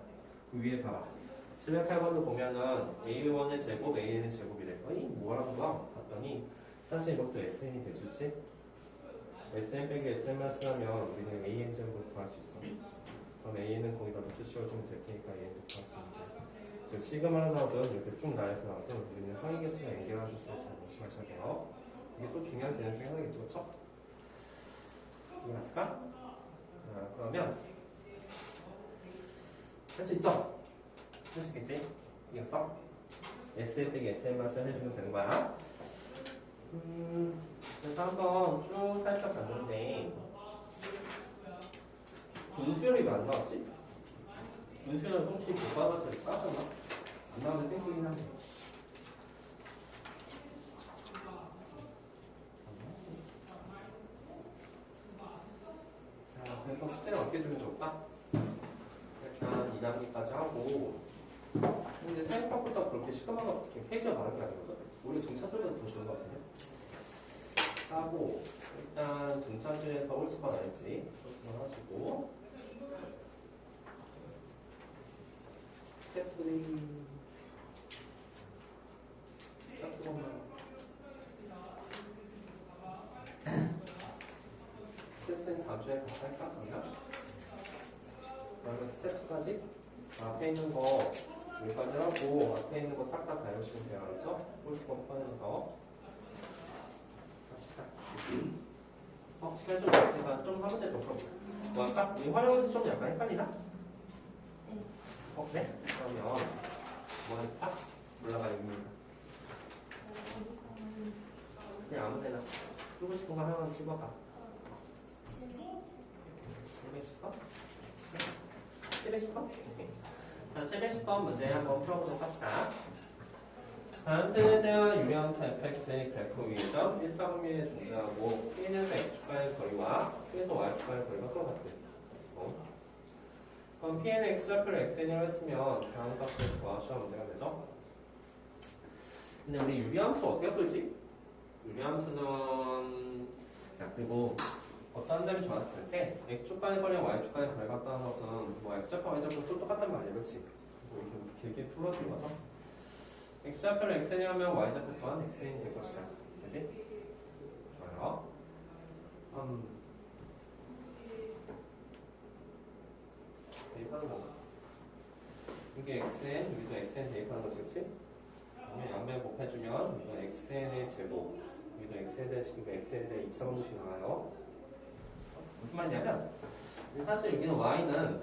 그 위에 봐봐. 708번도 보면은 A1의 제곱, AN의 제곱이래. 어이 뭐라는 거야? 봤더니 사실 이것도 SN이 되겠지? SN 빼기 SN 마이너스라면 우리는 AN 제곱을 구할 수 있어. 그럼 A는 거기다 루트 씌워주면 될 테니까 A는 구할 수 있지. 즉 시그마를 나오든 이렇게 쭉 나열해서 나오든 우리는 항의 개수가 연결하는 것을 잘 조심하셔야 돼요. 이게 또 중요한 개념 중에 하나겠죠, 그렇죠? 이해갔을까? 그러면 할 수 있죠? 할 수 있겠지? 이해갔어? S 빼기 SN 마이너스 해주면 되는 거야. 그래서 한번 쭉 살펴봤는데 분수열이 왜 안 나왔지? 분수열은 혹시 교과서에서 빠졌나? 안 나오는 땡기긴 한데. 자, 그래서 숙제는 어떻게 주면 좋을까? 일단 2단계까지 하고. 근데 생각보다 그렇게 시간마다 페이지가 많은 게 아니거든? 우리 동차들보다 더 좋은 것 같은데? 하고, 일단 동차들에서 홀수가 나있지. 홀수만 하시고. 스텝 3 딱 조금만 스텝 3 다음 주에 같이 할까? 그러면 스텝 2까지 앞에 있는 거 여기까지 하고 앞에 있는 거 싹 다 다해오시면 돼요. 알았죠? 홀수권 포함해서 합시다. 시간이 좀 있으니까 좀 한 문제 더 풀어보자. 뭐 아까 이 활용에서 좀 약간 헷갈리나? 네? 그러면 뭐 할까? 올라가 여기입니다. 그냥 아무데나 쓰고 싶은 거 하나만 집어봐. 710번? 710번? 자, 710번 문제 한번 풀어보도록 합시다. 다음 틀에 대한 유형사 fx의 그래프 위점 1사분면에 존재하고 P는 x축과의 거리와 P에서 y축과의 거리가 똑같대. 그럼 P는 x좌표를 xn으로 했으면 다음 값을 구하셔야 문제가 되죠? 근데 우리 유리함수 어떻게 풀지? 유리함수는 야 그리고 어떤 점이 좋았을 때 x축간의 거리와 y축간의 거리가 같다는 것은 뭐 x좌표 y좌표 또 똑같단 말이야, 그렇지? 뭐 이렇게 길게 풀어준 거죠. x좌표를 xn이 하면 y좌표 또한 xn이 될 것이다, 그렇지? 좋아요. 대입하는 거. 이게 xn, 여기도 xn 대입하는 거지, 그렇지? 그러면 양변 곱해주면 이건 xn의 제곱, 여기도 xn에 대해시키고 xn에 대해 2차 방정식이 나와요. 무슨 말이냐면 사실 여기는 y는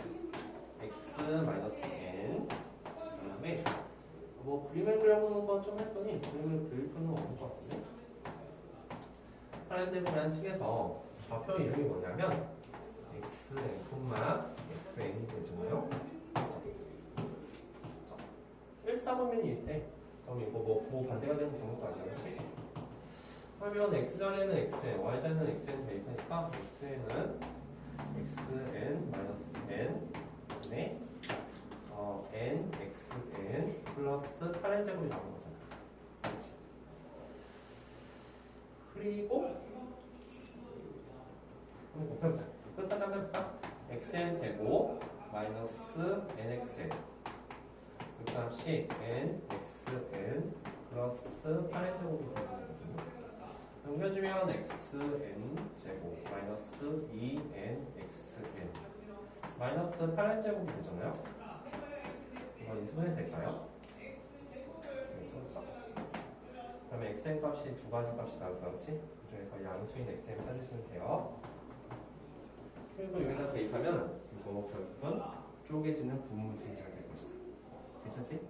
x-n 그 다음에 뭐 그림을 그려보는 건 좀 했더니 그림을 그릴 필요는 없는 것 같은데 파란제곱이라는 식에서 좌표 이름이 뭐냐면 xn, xn이 되잖아요. 1사분면이 있대. 그럼 이거 뭐 반대가 되는 경우도 아니야, 그렇지? 그러면 x자리에는 xn, y자리에는 xn 대입하니까 xn은 xn 마이너스 n 분의 n xn 플러스 8n 제곱이 나오는 거잖아. 그렇지? 그리고 그럼 곱해보자. 끝까지 한번 해볼까? xn 제곱 마이너스 nxn 그 값이 n xn 플러스 8n 제곱이 되는 거거든요. 넘겨주면 xn 제곱 마이너스 2n xn 마이너스 8n 제곱이 되잖아요. 이거 인수분해 될까요? 그렇죠. 그러면 xn 값이 두 가지 값이 나올 것 같지? 그 중에서 양수인 xn 찾으시면 돼요. 그리고 여기다 대입하면 이거 결국은 쪼개지는 분무진이 잘 될 것이다. 괜찮지?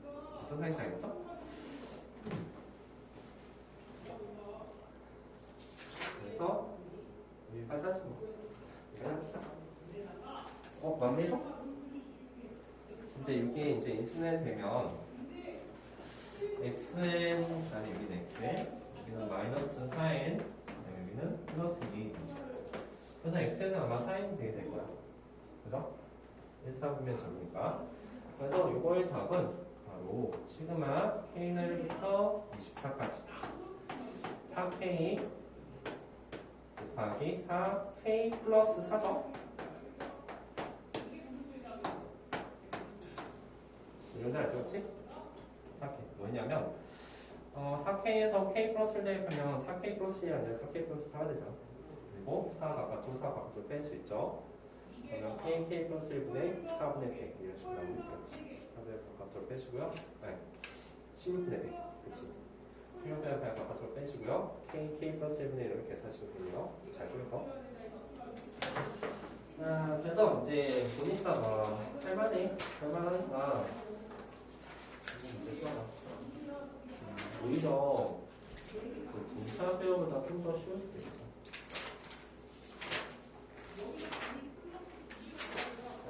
어떤 사인지 알겠죠? 그래서 여기까지 하시고 여기까지 합시다. 마무리해줘? 이제 이게 이제 인수분해 되면 xn, 아니 여기는 xn, 여기는 마이너스 4n, 여기는 플러스 2 되지. 그래서 xn은 아마 4n 되게 될 거야. 그죠? 1사분면 적으니까. 그래서 이거의 답은 바로 시그마 k는부터 24까지 4k 곱하기 4k 플러스 4죠. 이런 줄 알죠, 그렇지? 4k. 뭐냐면 4k에서 k 플러스를 대입하면 4k 플러스가 아니라 4k 플러스 4가 되잖아. 그리고 4 바깥쪽, 4 바깥쪽 뺄 수 있죠. 그러면 k 플러스 1분의 4분의 100 이런 식으로 나오면 되겠지. 4분의 바깥쪽 빼시고요. 네. 16분의 100. 그치? 16분의 100 바깥쪽 빼시고요. k 플러스 1분의 1을 계산하시면 돼요. 잘 쪼개서. 그래서 이제 보니까 할만하니까 이제 수학아. 오히려 그 등차 배우보다 좀 더 쉬울 수도 있어.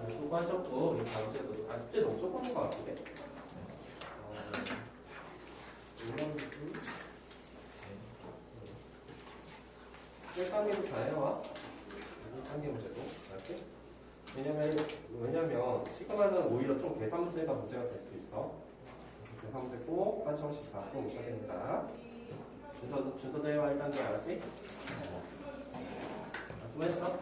수고하셨고, 이 다음 주에도 숙제 너무 조금인 것 같은데? 이런 느낌? 1단계도 잘 해와. 1단계 문제도. 알았지? 왜냐면, 시그마는 오히려 좀 계산 문제가 문제가 될 수도 있어. 계산 문제 꼭 한 시간씩 다 풀어오셔야 됩니다. 준서 대화 1단계 알았지? 수고했어.